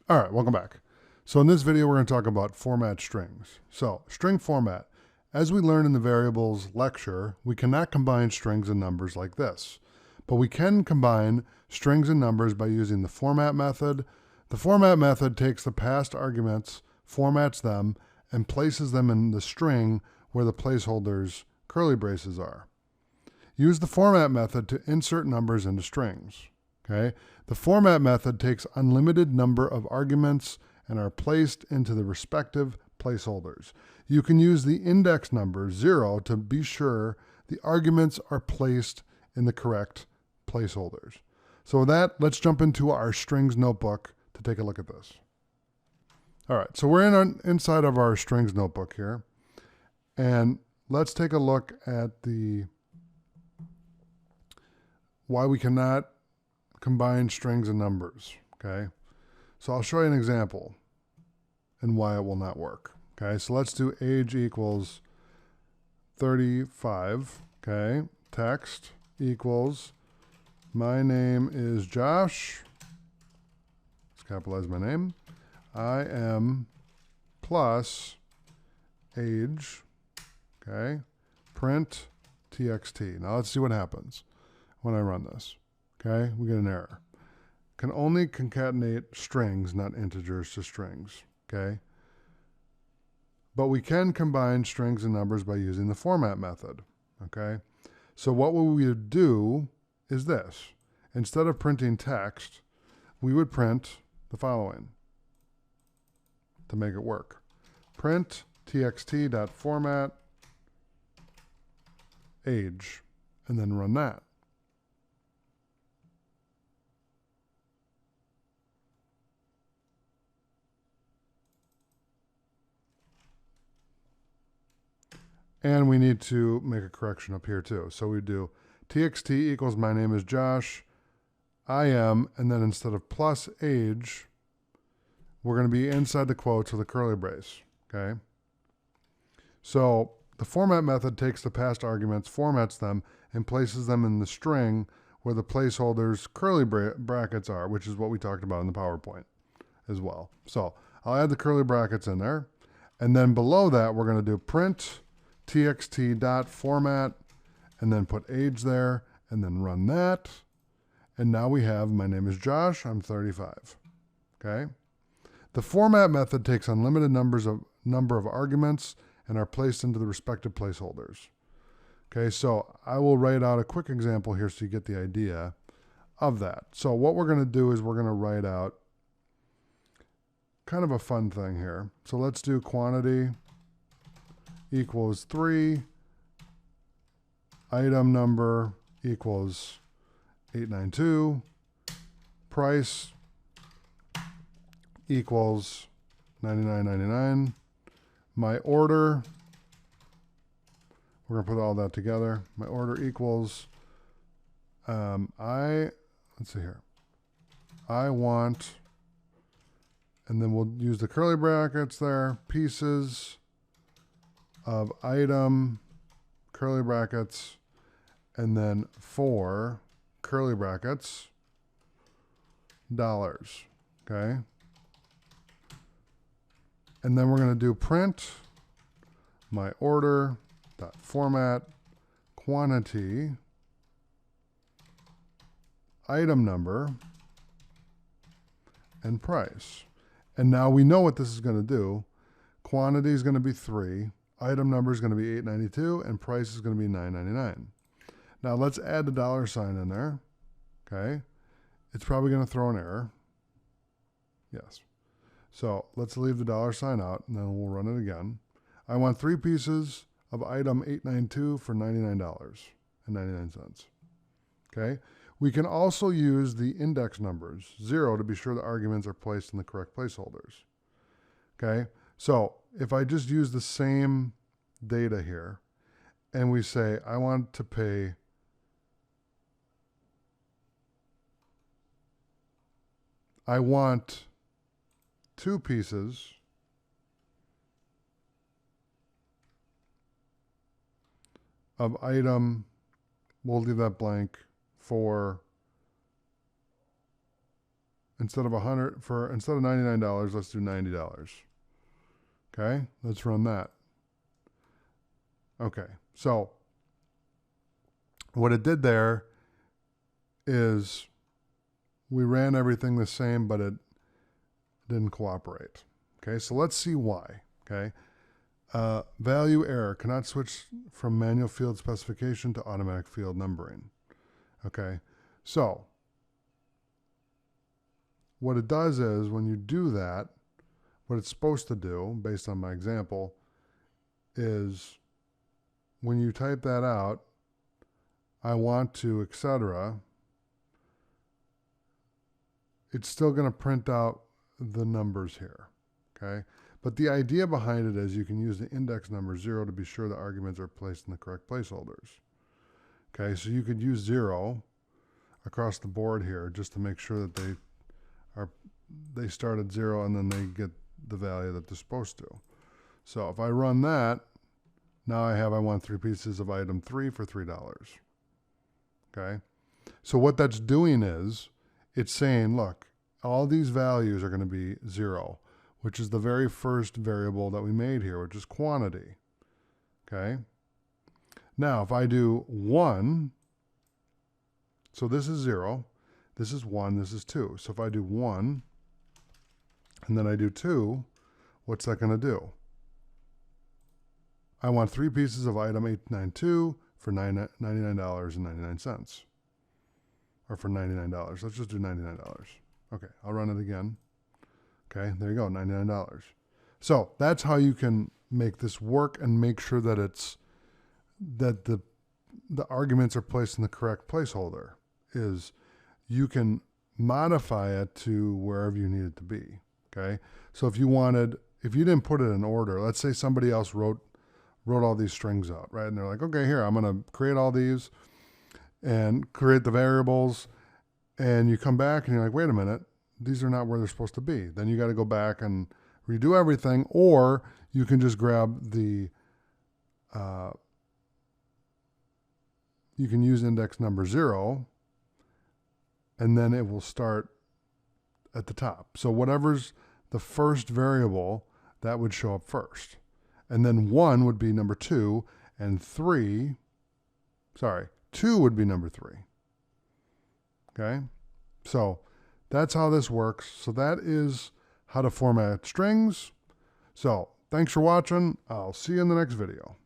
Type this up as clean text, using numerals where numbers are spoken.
All right, welcome back. So in this video, we're going to talk about format strings. So string format. As we learned in the variables lecture, we cannot combine strings and numbers like this, but we can combine strings and numbers by using the format method. The format method takes the passed arguments, formats them, and places them in the string where the placeholders curly braces are. Use the format method to insert numbers into strings. Okay? The format method takes unlimited number of arguments and are placed into the respective placeholders. You can use the index number 0 to be sure the arguments are placed in the correct placeholders. So with that, let's jump into our strings notebook to take a look at this. All right, so we're inside of our strings notebook here, and let's take a look at the why we cannot combine strings and numbers, okay? So I'll show you an example and why it will not work, okay? So let's do age equals 35, okay? Text equals, my name is Josh. Let's capitalize my name. I am plus age, okay? Print txt. Now let's see what happens when I run this. Okay, we get an error. Can only concatenate strings, not integers to strings. Okay, but we can combine strings and numbers by using the format method. Okay, so what we would do is this. Instead of printing text, we would print the following to make it work. Print txt.format age, and then run that. And we need to make a correction up here too. So we do txt equals my name is Josh, I am, and then instead of plus age, we're going to be inside the quotes with a curly brace, okay? So the format method takes the passed arguments, formats them, and places them in the string where the placeholders curly brackets are, which is what we talked about in the PowerPoint as well. So I'll add the curly brackets in there. And then below that, we're going to do print txt.format, and then put age there, and then run that. And now we have, my name is Josh, I'm 35. Okay? The format method takes unlimited number of arguments and are placed into the respective placeholders. Okay, so I will write out a quick example here so you get the idea of that. So what we're going to do is we're going to write out kind of a fun thing here. So let's do quantity equals 3, item number equals 892, price equals $99.99, my order, we're going to put all that together, my order equals, let's see here, I want, and then we'll use the curly brackets there, pieces of item, curly brackets, and then for curly brackets, dollars, okay? And then we're going to do print my order dot format quantity item number and price. And now we know what this is going to do. Quantity is going to be 3. Item number is going to be $8.92, and price is going to be $9.99. Now let's add the dollar sign in there. Okay, it's probably going to throw an error. Yes. So let's leave the dollar sign out, and then we'll run it again. I want 3 pieces of item 892 for $99.99. Okay. We can also use the index numbers 0 to be sure the arguments are placed in the correct placeholders. Okay. So if I just use the same data here and we say, I want to pay I want 2 pieces of item, we'll leave that blank, for instead of $99, let's do $90. Okay, let's run that. Okay, so what it did there is we ran everything the same, but it didn't cooperate. Okay, so let's see why. Okay, value error, cannot switch from manual field specification to automatic field numbering. Okay, so what it does is when you do that, what it's supposed to do, based on my example, is when you type that out, I want to, etc., it's still going to print out the numbers here, okay? But the idea behind it is you can use the index number 0 to be sure the arguments are placed in the correct placeholders. Okay, so you could use 0 across the board here just to make sure that they start at 0 and then they get the value that they're supposed to. So if I run that, now I want 3 pieces of item 3 for $3. Okay, so what that's doing is it's saying, look, all these values are going to be 0, which is the very first variable that we made here, which is quantity. Okay, now if I do 1, so this is 0, this is 1, this is 2. So if I do 1 and then I do 2, what's that going to do? I want 3 pieces of item 892 for $99.99. Or for $99. Let's just do $99. Okay, I'll run it again. Okay, there you go, $99. So that's how you can make this work and make sure that the arguments are placed in the correct placeholder. Is you can modify it to wherever you need it to be. Okay, so if you didn't put it in order, let's say somebody else wrote all these strings out, right? And they're like, okay, here, I'm going to create all these and create the variables. And you come back and you're like, wait a minute, these are not where they're supposed to be. Then you got to go back and redo everything, or you can just grab the, you can use index number 0, and then it will start at the top. So whatever's the first variable, that would show up first. And then 1 would be number 2, and 2 would be number 3. Okay? So that's how this works. So that is how to format strings. So thanks for watching. I'll see you in the next video.